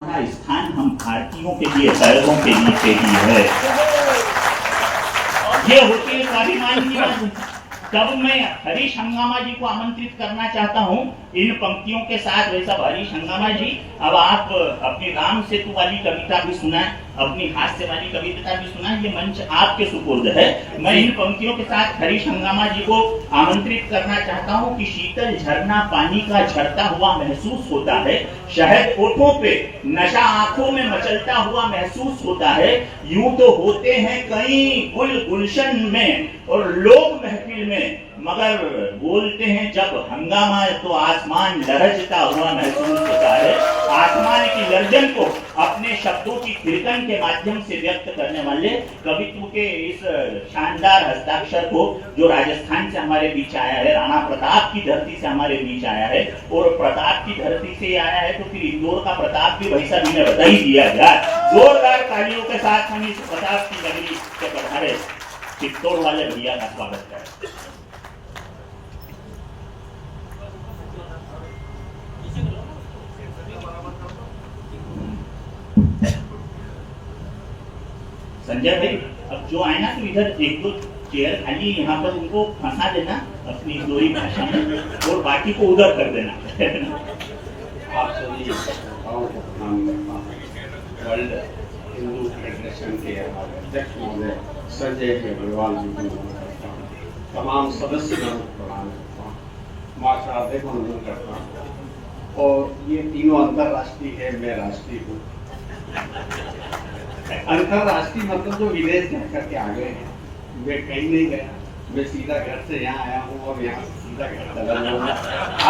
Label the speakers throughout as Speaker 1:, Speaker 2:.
Speaker 1: हमारा स्थान हम भारतीयों के लिए पैरों के नीचे ही है। ये होती है स्वाभिमान की बात। तब मैं हरीश हंगामा जी को आमंत्रित करना चाहता हूं इन पंक्तियों के साथ। वैसा हरीश हंगामा जी, अब आप अपनी राम सेतु वाली कविता भी सुनाएं, अपनी हास्य वाली कविता भी सुनाएं। ये मंच आपके सुपुर्द है। मैं इन पंक्तियों के साथ हरीश हंगामा जी को आमंत्रित करना चाहता हूं कि शीतल झरना पानी का झरता हुआ महसूस होता है, शहद ओठों पे, नशा आंखों में मचलता हुआ महसूस होता है। यूं तो होते हैं कई गुल गुलशन में और लोग महफिल में, मगर बोलते हैं जब हंगामा तो आसमान लरजता हुआ महसूस होता है। आसमान की गर्जन को अपने शब्दों की थिरकन के माध्यम से व्यक्त करने वाले कवित्व के इस शानदार हस्ताक्षर को, जो राजस्थान से हमारे बीच आया है, राणा प्रताप की धरती से हमारे बीच आया है, और प्रताप की धरती से आया है तो फिर इंदौर का प्रताप भी भाई साहब ने बता ही दिया यार। जोरदार तालियों के साथ हम इस प्रताप की नगरी के पधारे चित्तौड़ वाले भैया का स्वागत करें। संजय भाई, अब जो आए ना तो इधर एक दो चेयर खाली यहाँ पर उनको फंसा देना अपनी इंदौरी भाषा में, और बाकी को उधर कर देना।
Speaker 2: आप सभी वर्ल्ड हिंदू फेडरेशन के अध्यक्ष महोदय संजय अग्रवाल जी को नमन करता हूँ, तमाम सदस्यगणों को प्रणाम करता हूँ, माँ शारदे को नमन करता हूँ। और ये तीनों अंतरराष्ट्रीय है, मैं राष्ट्रीय हूँ। अंतरराष्ट्रीय मतलब जो विदेश जा करके आ गए हैं, मैं कहीं नहीं गया, मैं सीधा घर से यहाँ आया हूँ और यहाँ से सीधा घर चला जाऊंगा।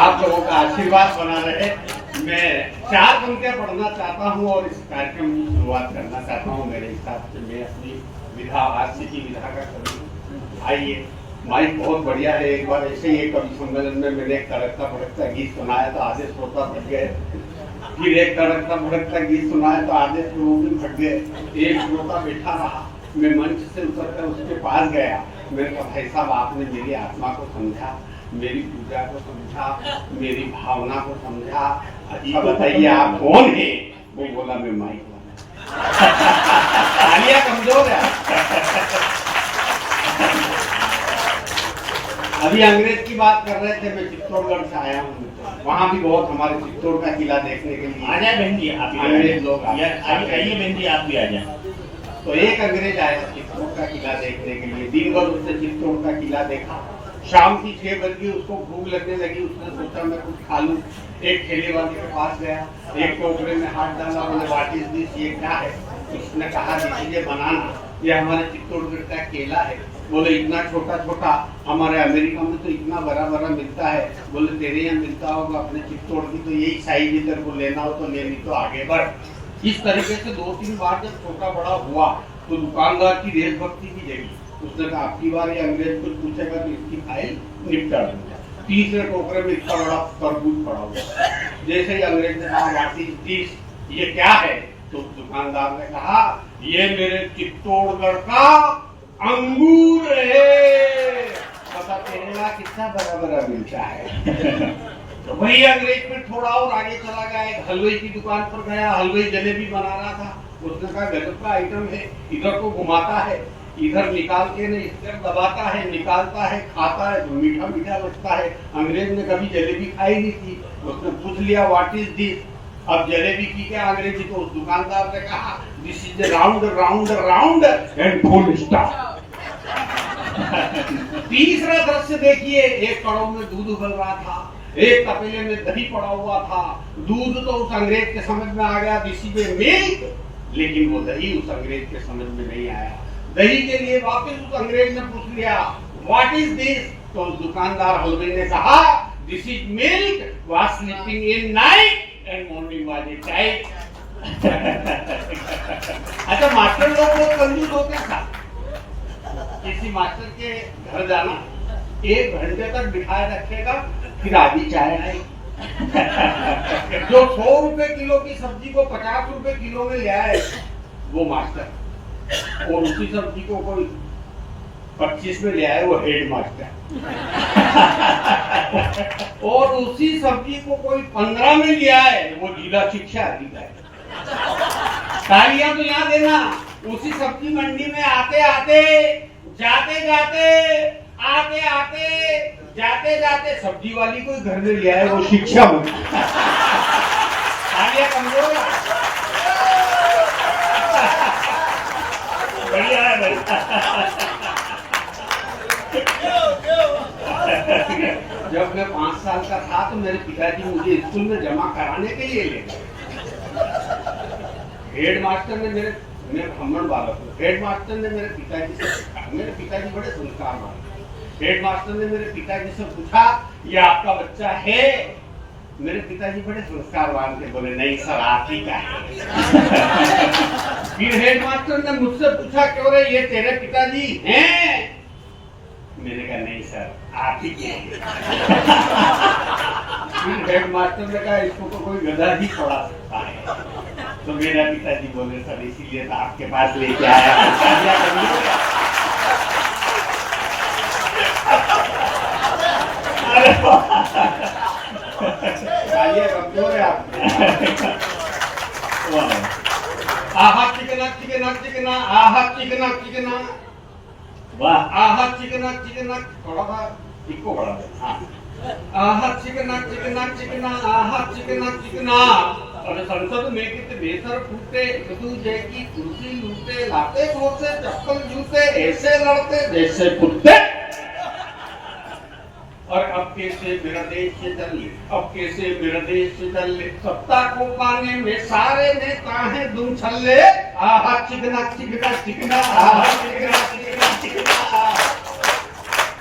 Speaker 2: आप लोगों का आशीर्वाद बना रहे। मैं 4 पंक्तियां पढ़ना चाहता हूँ और इस कार्यक्रम की शुरुआत करना चाहता हूँ। मेरे हिसाब से मैं अपनी विधा, हास्य की विधा का कवि। आइए, माइक बहुत बढ़िया है। एक बार ऐसे ही एक कवि सम्मेलन में मैंने एक तड़कता भड़कता गीत सुनाया तो आधे श्रोता भट गए। फिर एक तड़कता भड़कता गीत सुनाया तो आधे श्रोता भी भट गए। एक श्रोता बैठा रहा, मैं मंच से उतरकर उसके पास गया। मैंने कहा, भाई साहब, आपने मेरी आत्मा को समझा, मेरी पूजा को समझा, मेरी भावना को समझा, अच्छा बताइए आप कौन है? वो बोला, मैं माइक वाला। तालियां कमजोर है। अभी अंग्रेज की बात कर रहे थे, मैं चित्तौड़गढ़ से आया हूँ। वहाँ भी बहुत हमारे चित्तौड़ का किला देखने के लिए
Speaker 1: आ जाए बहन जी, आप
Speaker 2: अंग्रेज लोग
Speaker 1: आइए बहन जी, आप भी आ जाए।
Speaker 2: तो एक अंग्रेज आया चित्तौड़ का किला देखने के लिए। दिन भर उसने चित्तौड़ का किला देखा। शाम की 6 बज गई, उसको भूख लगने लगी। उसने सोचा मैं कुछ खा लूं। एक ठेले वाले के पास गया, एक टोकरे में हाथ डाला, बोले व्हाट इज दिस, ये क्या है? उसने कहा, ये बनाना, ये हमारे चित्तौड़गढ़ का केला है। बोले इतना छोटा छोटा, हमारे अमेरिका में तो इतना बड़ा बड़ा मिलता है। बोले तेरे यहाँ मिलता होगा, अपने चित्तौड़ की तो यही साइज है, तेरे को लेना हो तो ले, नहीं तो आगे बढ़। इस तरीके से 2-3 बार जब छोटा बड़ा हुआ तो दुकानदार की देशभक्ति की जगी। उसने कहा, आपकी बार ये अंग्रेज कुछ पूछेगा तो इसकी फाइल निपटा दूंगा। तीसरे टोकरे में इतना बड़ा तरबूज पड़ा हुआ। जैसे ही अंग्रेज ने कहा, व्हाट इज दिस, ये क्या है? तो दुकानदार ने कहा, ये मेरे चित्तौड़गढ़ का अंगूर है। पता तेरा कितना बड़ा बड़ा मिलता है। तो वही अंग्रेज फिर थोड़ा और आगे चला गया, एक हलवाई की दुकान पर गया। हलवाई जलेबी बना रहा था। उसने कहा, गजब का आइटम है, इधर को घुमाता है, इधर निकाल के नहीं, इधर दबाता है, निकालता है, खाता है, मीठा मीठा लगता है। अंग्रेज ने कभी जलेबी खाई नहीं थी। उसने पूछ लिया, व्हाट इज दिस? अब जलेबी की क्या अंग्रेजी? तो उस दुकानदार ने कहा, this is round round round and full stop. तीसरा दृश्य देखिए, एक कड़ों में दूध उबल रहा था, एक तपेले में दही पड़ा हुआ था। दूध तो उस अंग्रेज के समझ में आ गया, दिस इज मिल्क, लेकिन वो दही उस अंग्रेज के समझ में नहीं आया। दही के लिए वापस उस अंग्रेज ने पूछ लिया, व्हाट इज दिस? तो उस दुकानदार हलवाई ने कहा, this is milk, was sleeping in night and morning was it tight. अच्छा, मास्टर लोग बहुत कंजूस होते हैं। किसी मास्टर के घर जाना, 1 घंटे तक बिठाए रखेगा, फिर आधी चाय आई। जो 100 रुपए किलो की सब्जी को 50 रुपए किलो में ले आए, वो मास्टर, और उसी सब्जी को कोई 25 में ले आए, वो हेड मास्टर। और उसी सब्जी को कोई 15 में ले आए, वो जिला शिक्षा अधिकारी। तालियां तो यहाँ देना। उसी सब्जी मंडी में आते आते जाते जाते आते आते जाते जाते सब्जी वाली कोई घर में ले आए, वो शिक्षा बनी। तालियां कमजोर है।
Speaker 1: बढ़िया है भाई।
Speaker 2: जब मैं 5 साल का था तो मेरे पिताजी मुझे स्कूल में जमा कराने के लिए ले गए। हेड मास्टर ने मैं ब्राह्मण बालक हूँ। हेड मास्टर ने मेरे पिताजी से, मेरे पिताजी बड़े संस्कारवान। हेड मास्टर ने मेरे पिताजी से पूछा, ये आपका बच्चा है? मेरे पिताजी बड़े संस्कारवान थे, बोले नहीं सर आप ही का है। फिर हेड मास्टर ने मुझसे पूछा, क्यों रे ये तेरे पिताजी हैं? मैंने कहा नहीं सर आप ही के हैं। फिर हेड मास्टर ने कहा इसको तो कोई गधा ही पढ़ा सकता है। तो मेरा पिताजी बोले सर इसीलिए तो आपके पास लेके आया। कमजोर है आपके। आहा चिकना चिकना चिकना, आहा चिकना चिकना,
Speaker 1: वाह
Speaker 2: आहा चिकना चिकना, थोड़ा सा इको बढ़ा दे। हाँ, आहा चिकना चिकना चिकना, आहा चिकना चिकना। और संसद में कितने बेसर फूटे, जय की कुर्सी लूटे, लाते घोसे चप्पल जूते, ऐसे लड़ते जैसे कुत्ते। और अब कैसे मेरा देश से चले, अब कैसे मेरा देश से चले, सत्ता को पाने में सारे नेता हैं दुम छल्ले। आहा चिकना चिकना चिकना, आहा चिकना चिकना चिकना।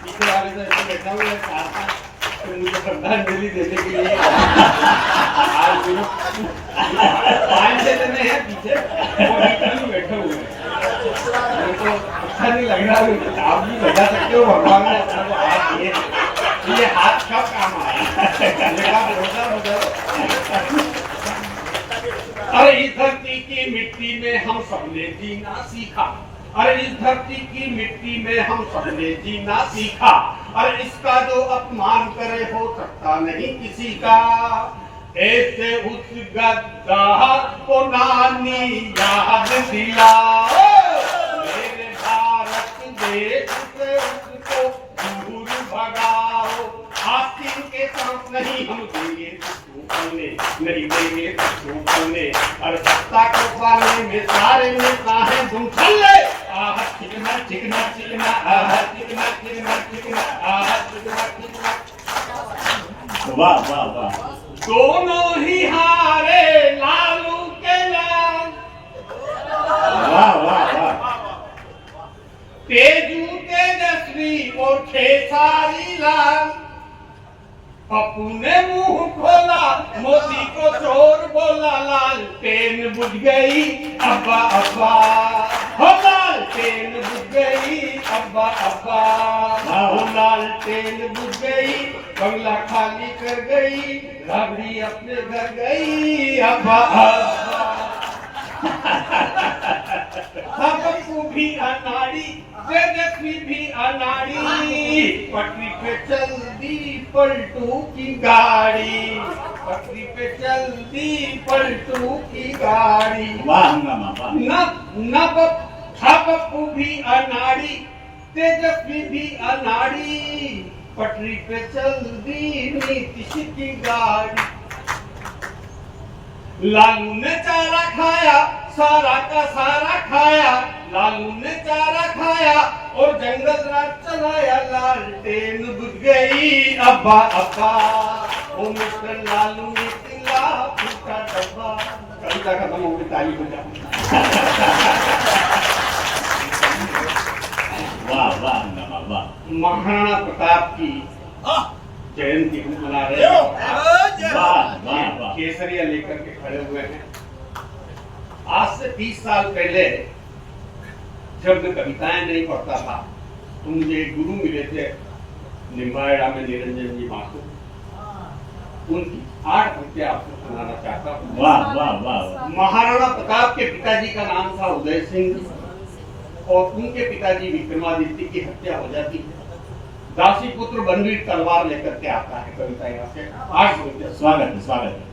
Speaker 2: पीछे वाले तो ऐसे बैठा हुआ है, चाहता तो मुझे श्रद्धांजलि देने के लिए आज 5 जने हैं पीछे, वो बैठे हुए हैं। मेरे को अच्छा नहीं लग रहा। आप भी बजा सकते हो, भगवान ने अपना को हाथ दिए, ये हाथ कब काम आया? अरे इस धरती की मिट्टी में हम सबने जीना सीखा, अरे इस धरती की मिट्टी में हम सबने जीना सीखा। अरे इसका जो अपमान करे हो सकता नहीं किसी का। ऐसे उस गद्दार को नानी याद दिलाओ, मेरे भारत देश से उसको दूर भगाओ। आस्तीन के तरफ नहीं हम देंगे बोलने, नहीं देंगे बोलने। और सत्ता को पाने में सारे नेता हैं तुम छल्ले। आह चिकना चिकना चिकना, आह चिकना चिकना चिकना, आह चिकना चिकना।
Speaker 1: वाह वाह वाह।
Speaker 2: दोनों ही हारे लालू के लाल।
Speaker 1: वाह वाह वाह।
Speaker 2: तेजू तेजस्वी और खेसारी लाल। पप्पू ने मुंह खोला, मोदी को चोर बोला, लालटेन बुझ गई अब्बा अब्बा, हो लालटेन बुझ गई अब्बा अब्बा, हो लालटेन बुझ गई, बंगला खाली कर गई, राबड़ी अपने घर गई अब्बा अब्बा। पप्पू भी अनाड़ी, तेजस्वी भी अनाड़ी, पटरी पे चल दी पलटू की गाड़ी, पटरी पे चल दी पलटू की गाड़ी।
Speaker 1: वाह हंगामा वाह।
Speaker 2: न पप्पू भी अनाड़ी, तेजस्वी भी अनाड़ी, पटरी पे चल दी नीतीश की गाड़ी। लालू ने चारा खाया, सारा का सारा खाया, लालू ने चारा खाया और जंगल राज चलाया, लालटेन बुझ गई अब्बा अब्बा, ओ मिस्टर लालू निकला फूटा डब्बा। कविता खत्म हो गई, ताली बजा।
Speaker 1: वाह वाह हंगामा वाह।
Speaker 2: महाराणा प्रताप की जयंती हम मना रहे हैं।
Speaker 1: वाह वाह वाह।
Speaker 2: केसरिया लेकर के खड़े हुए हैं। आज से 30 साल पहले जब मैं कविताएं नहीं पढ़ता था तो मुझे एक गुरु मिले थे निम्बाड़ा में, निरंजन जी माथुर। उनकी 8 कृतियां आपको सुनाना चाहता हूँ।
Speaker 1: वाह वाह वाह।
Speaker 2: महाराणा प्रताप के पिताजी का नाम था उदय सिंह और उनके पिताजी विक्रमादित्य की हत्या हो जाती है। दासी पुत्र बनवीर तलवार लेकर के आता है। कविता यहाँ से 8 कृतियां।
Speaker 1: स्वागत है स्वागत है।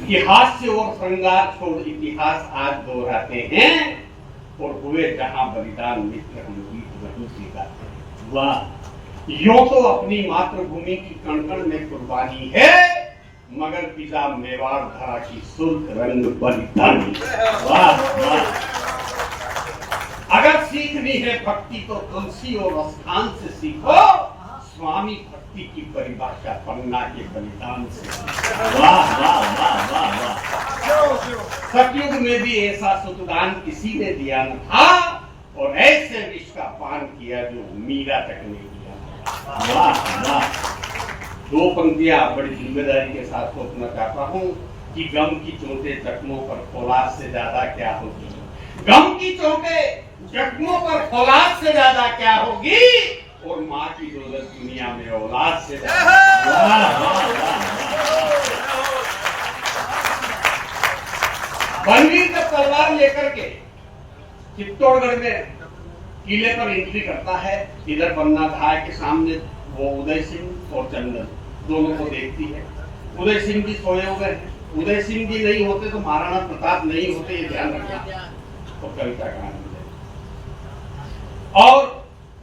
Speaker 2: कि हास्य और श्रृंगार छोड़ इतिहास आज दोहराते हैं और हुए जहां बलिदान मित्र हम गीत वहीं से गाते हैं। वाह, यूं तो अपनी मातृभूमि की कण-कण में कुर्बानी है, मगर पिता मेवाड़ धरा की सुर्ख रंग बलिदानी। वाह वाह। अगर सीखनी है भक्ति तो तुलसी और स्थान से सीखो, स्वामी भक्ति की परिभाषा पन्ना के बलिदान से। वाह वाह वाह वाह वाह। सतयुग में भी ऐसा सुतदान किसी ने दिया न था, और ऐसे विष का पान किया जो मीरा तक नहीं किया। वाह वाह। दो पंक्तियां बड़ी जिम्मेदारी के साथ सोचना चाहता हूँ कि गम की चोटें जख्मों पर फौलाद से ज्यादा क्या होगी। गम की चोटें जख्मों पर फौलाद से ज्यादा क्या होगी, और माँ की दौलत दुनिया में औलाद से ज्यादा। बलवीर जब तलवार लेकर के चित्तौड़गढ़ में किले पर एंट्री करता है, इधर पन्ना धाय के सामने वो उदय सिंह और चंदन दोनों को देखती है। उदय सिंह जी सोए हुए हैं। उदय सिंह जी नहीं होते तो महाराणा प्रताप नहीं होते, ये ध्यान रखना। तो कविता का आनंद है। और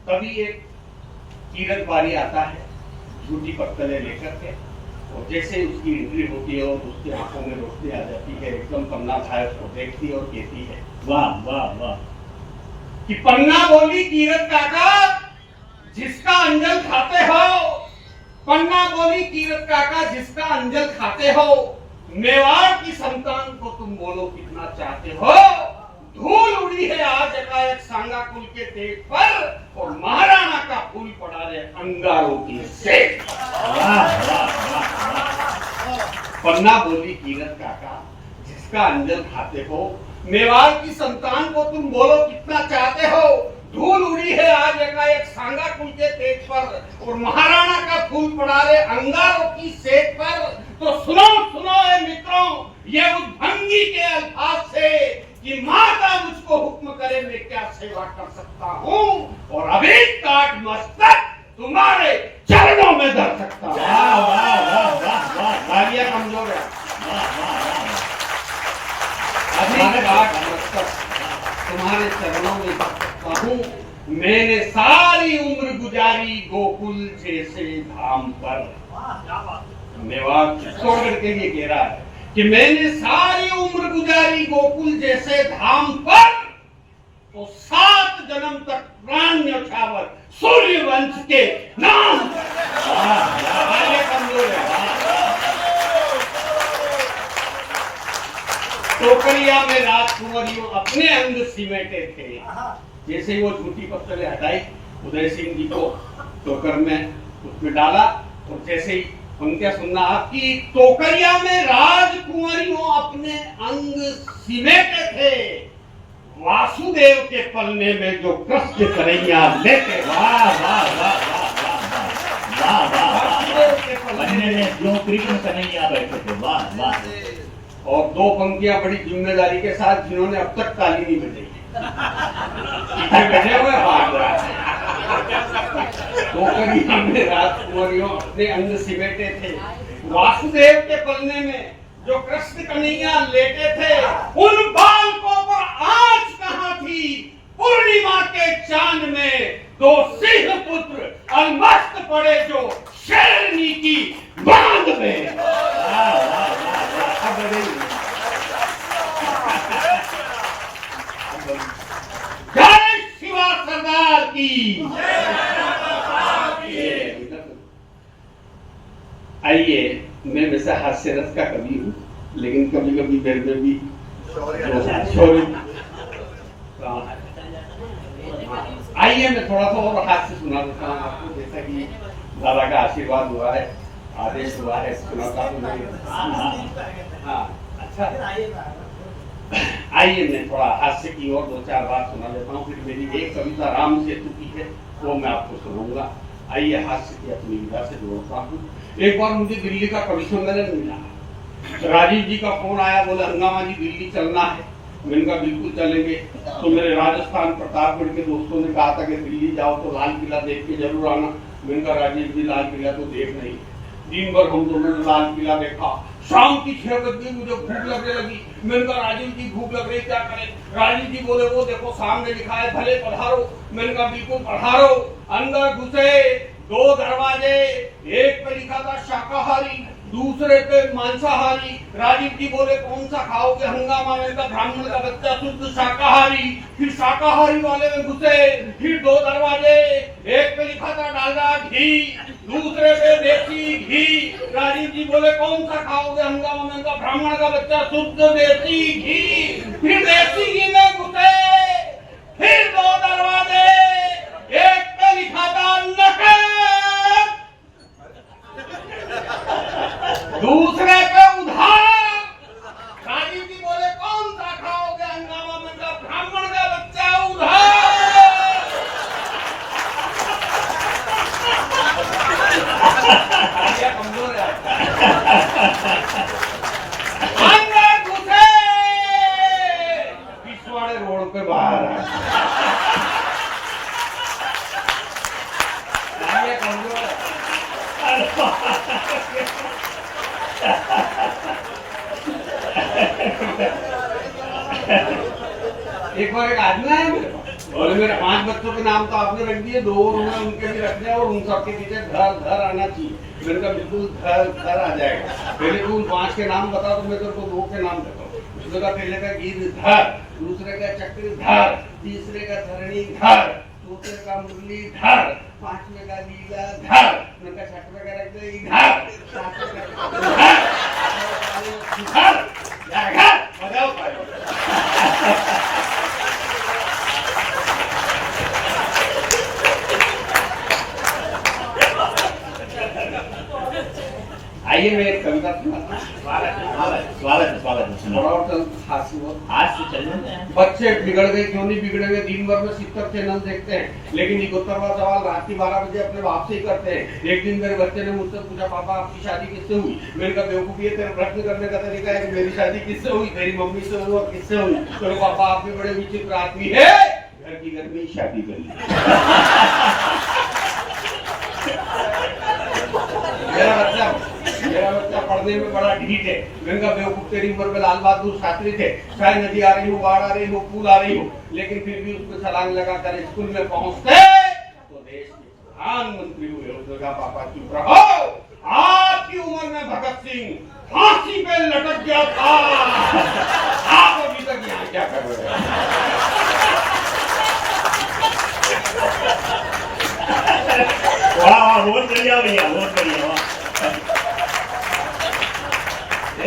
Speaker 2: तभी एक कीरत बारी आता है झूठी पत्तलें लेकर के, और जैसे उसकी एंट्री होती है और उसकी आंखों में रोशनी आ जाती है, एकदम पन्ना धाय उसको देखती है और कहती है वाह वाह वाह, कि पन्ना बोली कीरत काका जिसका अंजल खाते हो, पन्ना बोली कीरत काका जिसका अंजल खाते हो, मेवाड़ की संतान को तुम बोलो कितना चाहते हो, धूल उड़ी है आज एकाएक सांगा कुल के तेज पर, और महाराणा का फूल पड़ा रे अंगारों की सेठ। पन्ना बोली कीरत काका जिसका अंजल खाते हो, मेवाड़ की संतान को तुम बोलो कितना चाहते हो, धूल उड़ी है आज एकाएक सांगा कुल के तेज पर, और महाराणा का फूल पड़ा रे अंगारों की सेठ पर। तो सुनो सुनो ए मित्रों, ये उद्भंगी के अल्फाज से कि माता मुझको हुक्म करे मैं क्या सेवा कर सकता हूँ, और अभी काट मस्तक तुम्हारे चरणों में धर सकता हूँ। वाह वाह वाह वाह वाह। तालियां कमजोर है। अभी काट मस्तक तुम्हारे चरणों में धर सकता हूँ, मैंने सारी उम्र गुजारी गोकुल जैसे धाम पर। मेवाड़ चित्तौड़गढ़ के लिए कह रहा है कि मैंने सारी उम्र गुजारी गोकुल जैसे धाम पर, तो 7 जन्म तक प्राण न्यौछावर सूर्य वंश के नाम। टोकरिया में राजकुमारियों अपने अंग सिमेटे थे। जैसे ही वो झूठी पत्तलें हटाई, उदय सिंह जी को टोकर में उसमें डाला, और जैसे ही पंक्तियां सुनना आपकी, टोकरिया में राजकुमारियों अपने अंग सिमेटे थे, वासुदेव के पलने में जो कृष्ण कन्हैया लेके। वाह वाह वाह वाह वाह। पलने में जो कृष्ण कन्हैया बैठे थे। वाह वाह। और दो पंक्तियां बड़ी जिम्मेदारी के साथ, जिन्होंने अब तक ताली नहीं बजाई, बजे हुए टोकरिया में राजकुमारियों अपने अंग सिमेटे थे, वासुदेव के पलने में जो कृष्ण कन्हैया लेटे थे, उन बालकों पर आंच कहां थी पूर्णिमा के चांद में, 2 सिंह पुत्र अलमस्त पड़े जो शेरनी की बांध में। जय शिवा सरदार की। आइए, मैं वैसे हास्य रस का कवि हूँ, लेकिन कभी कभी मेरे में भी आइए मैं थोड़ा सा और हास्य सुना देता हूँ आपको, जैसा कि दादा का आशीर्वाद हुआ है, आदेश हुआ है, सुनाता हूँ। हाँ अच्छा, आइए मैं थोड़ा हास्य की और 2-4 बात सुना देता हूँ, फिर मेरी एक कविता राम सेतु की है वो मैं आपको सुनाऊंगा। आइए हास्य की अपनी विधा से जोड़ता हूँ। एक बार मुझे दिल्ली का कवि सम्मेलन मिला, राजीव जी का फोन आया, बोले हंगामा जी दिल्ली चलना है। मैंने कहा बिल्कुल चलेंगे। तो मेरे राजस्थान प्रतापगढ़ के दोस्तों ने कहा था कि दिल्ली जाओ तो लाल किला देख के जरूर आना। मैंने कहा राजीव जी लाल किला तो देख नहीं। दिन भर हम दोनों ने लाल किला देखा, शाम की 6 बज गई, मुझे भूख लगने लगी। मैंने कहा राजीव जी भूख लग रही, क्या करें? राजीव जी बोले वो देखो सामने लिखा है भले पधारो। मैंने कहा बिल्कुल पधारो। अंदर घुसे, 2 दरवाजे, एक पे लिखा था शाकाहारी, दूसरे पे मांसाहारी। राजीव जी बोले कौन सा खाओगे? हंगामा। मैंने कहा ब्राह्मण का बच्चा शुद्ध शाकाहारी। फिर शाकाहारी वाले में घुसे, फिर 2 दरवाजे, एक पे लिखा था डालडा घी, दूसरे पे देसी घी। राजीव जी बोले कौन सा खाओगे? हंगामा। मैंने कहा ब्राह्मण का बच्चा शुद्ध देसी घी। फिर देसी घी में घुसे, फिर 2 दरवाजे, एक पे लिखा था नकद, दूसरे पे उधार। राजीव जी बोले कौन सा खाओगे? हंगामा। में कहा ब्राह्मण का बच्चा उधार। कमजोर है अंदर घुसे, पिछवाड़े रोड पे बाहर आए। कमजोर है। एक बार एक आदमी आया मेरे पास, बोले मेरे 5 बच्चों के नाम तो आपने रख दिए, 2 और उनके भी रख दिया और उन सबके पीछे घर घर आना चाहिए। मैंने कहा बिल्कुल घर घर आ जाएगा। पहले तू 5 के नाम बता तो मैं तो 2 के नाम बताऊँ। उसने कहा पहले का गिरधर, दूसरे का चक्रधर, तीसरे का धरणीधर, चौथे का मुरलीधर, 5वें का लीलाधर, मैंने कहा 6वें का रख दे इधर, 7वें का इधर, घर बजाओ पाए। आइए मैं एक कविता सुनाता हूं। आज से चलने बच्चे बिगड़ गए, क्यों नहीं बिगड़ेंगे? दिन भर में 70 चैनल देखते हैं, लेकिन इकहत्तरवां सवाल रात की 12 बजे अपने बाप से ही करते हैं। एक दिन मेरे बच्चे ने मुझसे पूछा पापा आपकी शादी किससे हुई? मैंने कहा बेवकूफी है, तेरा प्रश्न करने का तरीका है कि मेरी शादी किससे हुई? मेरी मम्मी से हुई और किससे हुई? तो पापा आप भी बड़े विचित्र आदमी है, घर की घर में ही शादी कर ली। मेरा बच्चा पढ़ने में बड़ा ढीठ है। मैंने कहा बेवकूफ तेरी उम्र में लाल बहादुर शास्त्री थे, चाहे नदी आ रही हो, बाढ़ आ रही हो, पुल आ रही हो, लेकिन फिर भी उसमें छलांग लगाकर स्कूल में पहुंचते तो देश के प्रधानमंत्री हुए। उसने कहा पापा चुप रहो, आपकी उम्र में भगत सिंह फांसी पे लटक गया था, आप अभी तक यहाँ क्या कर रहे हो?
Speaker 1: वाह, बहुत बढ़िया भैया, बहुत बढ़िया।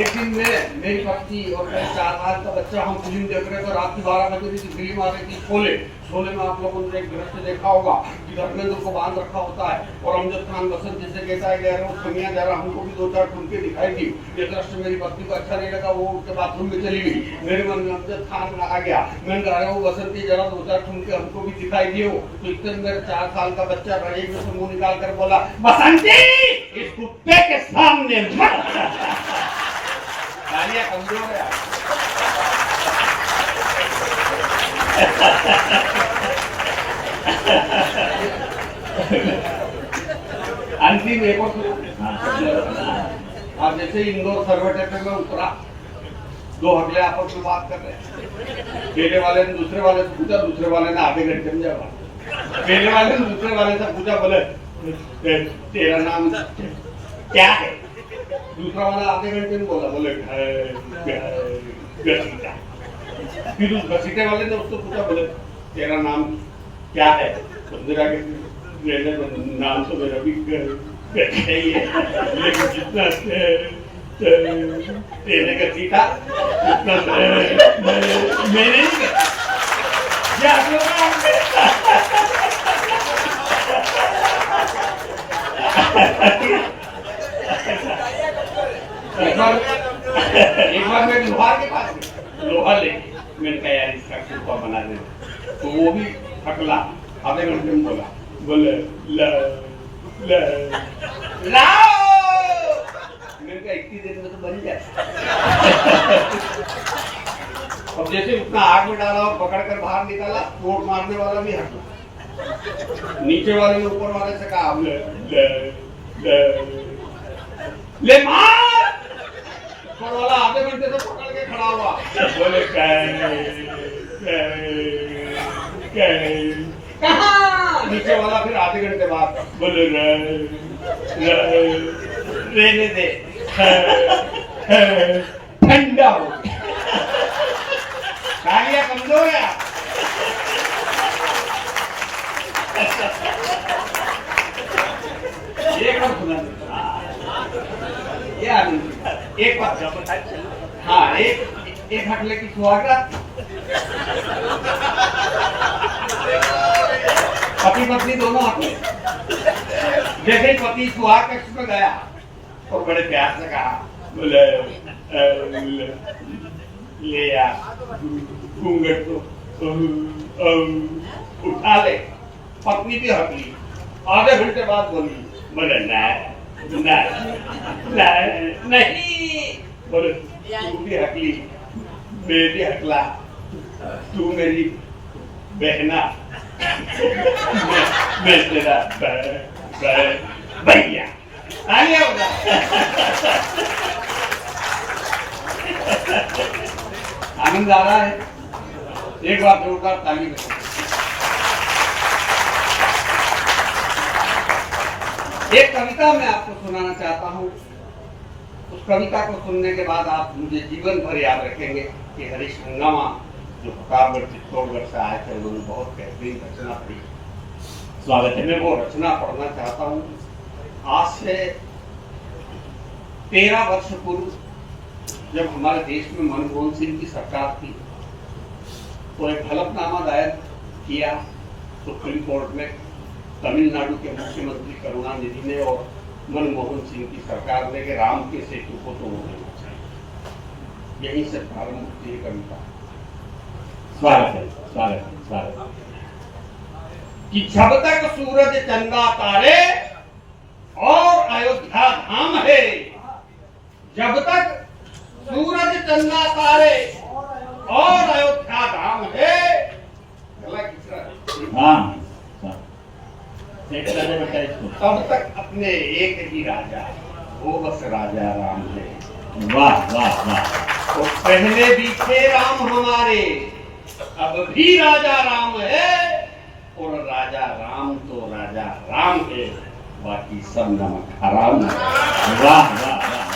Speaker 2: एक दिन में मेरी पत्नी और मेरे 4 साल का बच्चा हम फिल्म देख रहे थे। रात की 12 बजे की फिल्म आ रही थी शोले। शोले में आप लोगों ने एक दृश्य देखा होगा कि धर्मेंद्र को बांध रखा होता है और अमजद खान बसंत जिसे कहता है कह रहे हो खमिया जा रहा, हमको भी 2-4 ठुमके दिखाई दी। ये दृश्य मेरी पत्नी को अच्छा नहीं लगा, वो उसके बाथरूम में चली गई। मेरे मन में अमजद खान आ गया। मैंने कहा रहा हूँ बसंती जरा 2-4 ठुमके हमको भी दिखाई दिए हो। तो इतने मेरे 4 साल का बच्चा रजेब में से मुंह निकाल कर बोला बसंती इस कुत्ते के सामने मत। गालियां कमजोर है। अंतिम एक और आप जैसे इंदौर सर्वे टेम्पल में उतरा, 2 हगले आपस में बात कर रहे हैं। पहले वाले ने दूसरे वाले से पूछा, दूसरे वाले ने आधे घंटे में जवाब। पहले वाले ने दूसरे वाले से पूछा, बोले तेरा नाम क्या है? दूसरा वाला आधे घंटे में बोला, बोले घसीटा। फिर उस घसीटे वाले ने उसको पूछा, बोले तेरा नाम क्या है? नाम तो मेरा भी ही है, लेकिन जितना तेरे घसीटा उतना मैंने नहीं एक बार मैं लोहार के पास गया, लोहा लेके मैंने कहा यार इसका शिल्पा बना दे, तो वो भी थकला, आधे घंटे में बोले लाओ। मैंने कहा 21 दिन में तो बन जाए। अब जैसे उतना आग में डाला और पकड़ कर बाहर निकाला, चोट मारने वाला भी हटा, नीचे वाले ने ऊपर वाले से कहा ले मार। ऊपर वाला आधे घंटे से पकड़ के खड़ा हुआ।
Speaker 1: बोले
Speaker 2: कहाँ? नीचे वाला फिर आधे घंटे बाद
Speaker 1: बोले
Speaker 2: रहने दे, ठंडा हो तालियां कमजोर है। एक बार सुना ये आनंद, एक बार हाँ एक हटले की सुहागरात पति पत्नी दोनों हटले। जैसे ही पति सुहाग कक्ष में गया और बड़े प्यार से कहा
Speaker 1: बोले
Speaker 2: ले यार घूंघट तो उठा ले। पत्नी भी हटली, आधे घंटे बाद बोली
Speaker 1: बोले
Speaker 2: नहीं। बोले तू भी हटली, मैं भी हटला, तू मेरी बहना, मैं तेरा भैया। तालियां बजा। आनंद आ रहा है? एक बार जोरदार ताली बजाओ। एक कविता मैं आपको सुनाना चाहता हूँ। उस कविता को सुनने के बाद आप मुझे जीवन भर याद रखेंगे कि हरीश हंगामा जो प्रतापगढ़ चित्तौड़गढ़ से आए थे उन्होंने बहुत बेहतरीन रचना पढ़ी। स्वागत है। मैं वो रचना पढ़ना चाहता हूँ। आज से 13 वर्ष पूर्व जब हमारे देश में मनमोहन सिंह की सरकार थी तो एक हलफनामा दायर किया सुप्रीम कोर्ट में। तमिलनाडु के मुख्यमंत्री करुणानिधि ने और मनमोहन सिंह की सरकार ने कि राम के सेतु को तोड़ देना चाहिए। यहीं से प्रारंभ होती है कविता।
Speaker 1: स्वागत है, स्वागत है, स्वागत है।
Speaker 2: कि जब तक सूरज चंदा तारे और अयोध्या धाम है, जब तक सूरज चंदा तारे और अयोध्या धाम है, गला किस रहा है?
Speaker 1: हाँ बेटा इसको।
Speaker 2: तब तक अपने एक ही राजा, वो बस राजा राम है।
Speaker 1: वाह वाह वाह।
Speaker 2: तो पहले भी थे राम हमारे, अब भी राजा राम है, और राजा राम तो राजा राम है, बाकी सब नमक हराम है।
Speaker 1: वाह वाह वाह।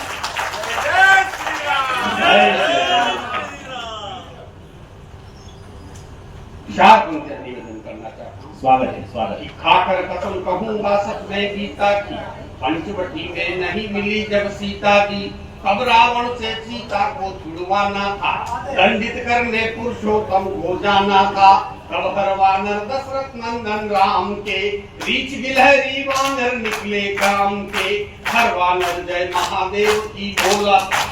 Speaker 2: चार पंक्तियां निवेदन करना चाहता हूँ।
Speaker 1: स्वागत है, स्वागत है।
Speaker 2: खाकर कसम कहूंगा सच में गीता की, पंचवटी में नहीं मिली जब सीता की, तब रावण से सीता को छुड़वाना था, दंडित करने पुरुषोत्तम को जाना था। तब हर वानर दशरथ नंदन राम के, रीछ गिलहरी वानर निकले काम के। हर वानर जय महादेव की बोला था,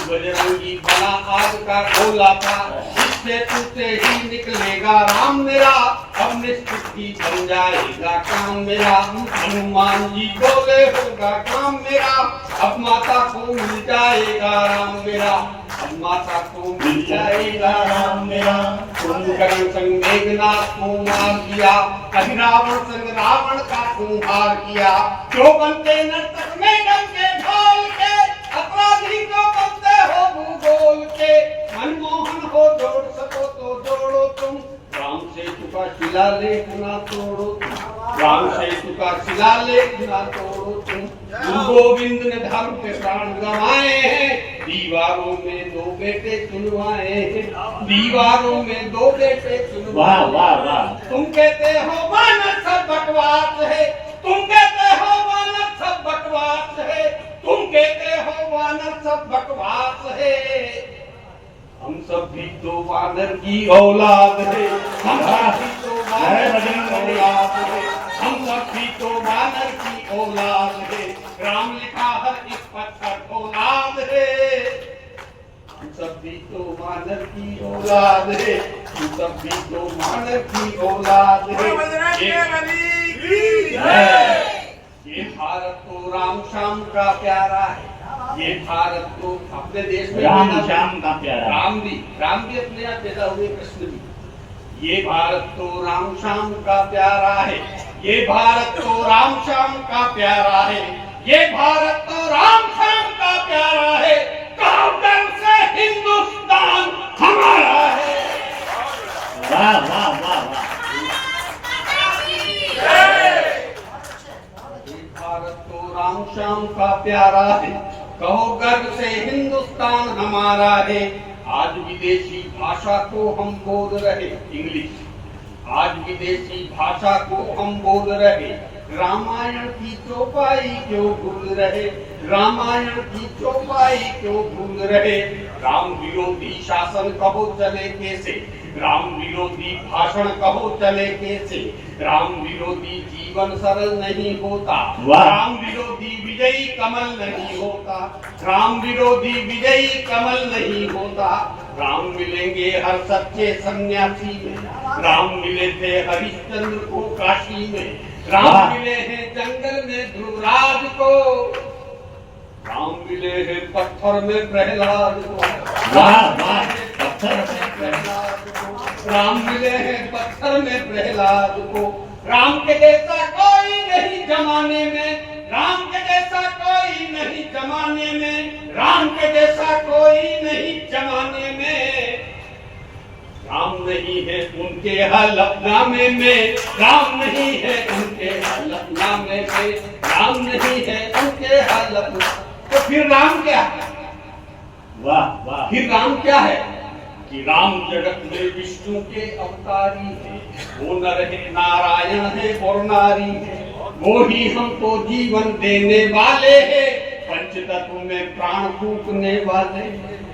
Speaker 2: बजरंगी बना आग का गोला था। इससे टूटे ही निकलेगा राम मेरा, अब निश्चित ही बन जाएगा काम मेरा। हनुमान जी बोले होगा काम मेरा, अब माता को मिल जाएगा राम मेरा, अब माता को मिल जाएगा राम मेरा। कुंभकर्ण संग मेघनाथ को मार दिया, रावण संग रावण का संहार किया। जो बनते नर्तक में डंके ढोल के, अपराधी को बनते हो भूगोल के। मनमोहन हो जोड़ सको तो जोड़ो तुम, राम सेतु का शिलालेख ना तोड़ो तुम, राम सेतु का शिलालेख ना तोड़ो तुम। गुरु गोविंद ने धर्म के प्राण गंवाए हैं, दीवारों में 2 बेटे चुनवाए हैं, दीवारों में 2 बेटे चुनवाए।
Speaker 1: वाह वाह वाह।
Speaker 2: तुम कहते हो वानर सब बकवास है, तुम कहते हो वानर सब बकवास है, तुम कहते हो वानर सब बकवास है। हम सब भी तो वानर की औलाद है, हम सब भी तो वानर की औलाद है, हम सब भी तो वानर की औलाद है। राम लिखा हर एक पत्थर औलाद है, हम सब भी तो वानर की औलाद है, हम सब भी तो वानर की औलाद है। ये भारत तो राम श्याम का प्यारा है, ये भारत तो अपने देश में
Speaker 1: राम श्याम का प्यारा।
Speaker 2: राम भी अपने यहाँ पैदा हुए, कृष्ण भी। ये भारत तो राम श्याम का प्यारा है, ये भारत तो राम श्याम का प्यारा है, ये भारत तो राम श्याम का प्यारा है। कहो गर्व से हिंदुस्तान हमारा है।
Speaker 1: वाह वाह वाह वाह।
Speaker 2: भारत तो राम श्याम का प्यारा है, कहो गर्व से हिंदुस्तान हमारा है। आज विदेशी भाषा को हम बोल रहे, इंग्लिश, आज विदेशी भाषा को हम बोल रहे, रामायण की चौपाई क्यों भूल रहे, रामायण की चौपाई क्यों भूल रहे। राम विरोधी शासन कहो चले कैसे, राम विरोधी भाषण कहो चले कैसे, राम विरोधी जीवन सरल नहीं होता, राम विरोधी विजयी कमल नहीं होता, राम विरोधी विजयी कमल नहीं होता। राम मिलेंगे हर सच्चे सन्यासी में, राम मिले थे हरिश्चंद्र को काशी में, राम मिले हैं जंगल में ध्रुवराज को, राम मिले हैं पत्थर में प्रहलाद को, राम मिले हैं पत्थर में प्रहलाद को। राम के जैसा कोई नहीं जमाने में, राम के जैसा कोई नहीं जमाने में, राम के जैसा कोई नहीं जमाने में। राम नहीं है उनके हलफनामे में, राम नहीं है उनके हलफनामे में, राम नहीं है उनके हलफनामे। तो फिर राम क्या है?
Speaker 1: वाह वाह।
Speaker 2: फिर राम क्या है? कि राम जगत में विष्णु के अवतारी है, वो नर है नारायण है और नारी है, वो ही हमको जीवन देने वाले हैं, पंचतत्व में प्राण फूंकने वाले,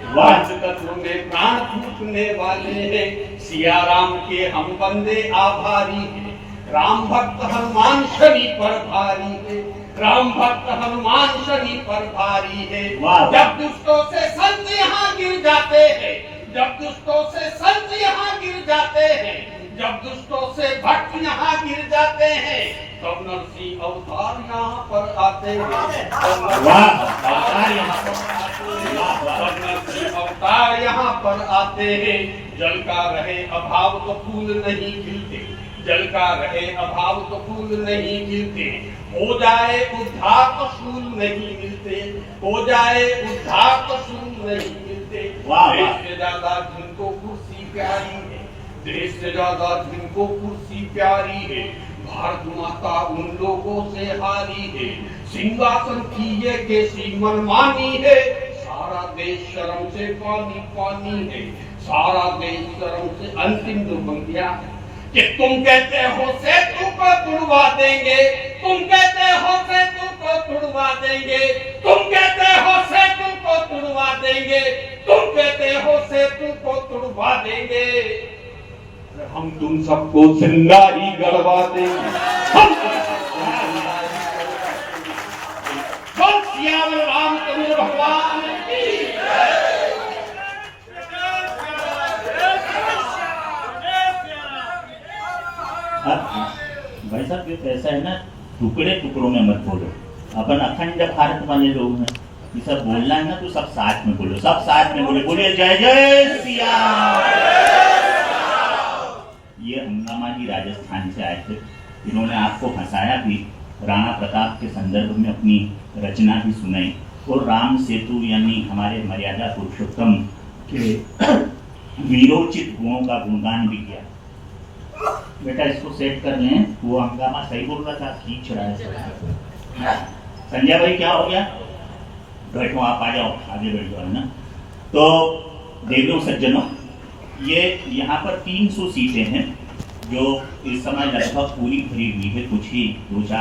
Speaker 2: पंचतत्व में प्राण फूंकने वाले हैं। सिया राम के हम बंदे आभारी हैं, राम भक्त हनुमान शनि पर भारी है, राम भक्त हनुमान शनि पर भारी है। जब दुष्टों से संत यहाँ गिर जाते हैं, जब दुष्टों से संत यहाँ गिर जाते हैं, जब दुष्टों से भक्त यहाँ गिर जाते हैं, तब नरसिंह अवतार यहाँ पर आते हैं, अवतार यहाँ पर आते हैं। जल का रहे अभाव तो फूल नहीं खिलते, जल का रहे अभाव तो फूल नहीं खिलते, हो जाए उद्धार तो फूल नहीं मिलते, हो जाए उद्धार तो फूल नहीं मिलते। देश से ज्यादा जिनको कुर्सी प्यारी है, देश से ज्यादा जिनको कुर्सी प्यारी है, भारत माता उन लोगों से हारी है, सिंहासन की ये कैसी मनमानी है, सारा देश शर्म से पानी पानी है, सारा देश शर्म से। अंतिम जो पंक्तियां कि तुम कहते हो सेतु को तुड़वा देंगे, तुम कहते हो सेतु को तुड़वा देंगे, तुम कहते हो सेतु को तुड़वा देंगे, तुम कहते हो सेतु को तुड़वा देंगे, हम तुम सबको जिंदा ही गड़वा देंगे। सियावर रामचंद्र भगवान की
Speaker 1: भाई साहब, ये तो ऐसा है ना, टुकड़े टुकड़ों में मत बोलो। अपन अखंड भारत वाले लोग हैं, ये सब बोलना है ना तो सब साथ में बोलो, सब साथ में बोले, बोले जय जय सिया। ये हंगामा जी राजस्थान से आए थे, इन्होंने आपको हंसाया भी, राणा प्रताप के संदर्भ में अपनी रचना भी सुनाई, और राम सेतु यानी हमारे मर्यादा पुरुषोत्तम के वीरोचित गुणों का गुणगान भी किया। बेटा इसको सेट कर लें, वो हंगामा सही बोल रहा था, खींच रहा है। संजय भाई क्या हो गया? बैठो, आप आ जाओ, आगे बैठ जाओ, है ना। तो देवियों सज्जनों, ये यहाँ पर 300 सीटें हैं जो इस समय लगभग पूरी भरी हुई है, कुछ ही 2-4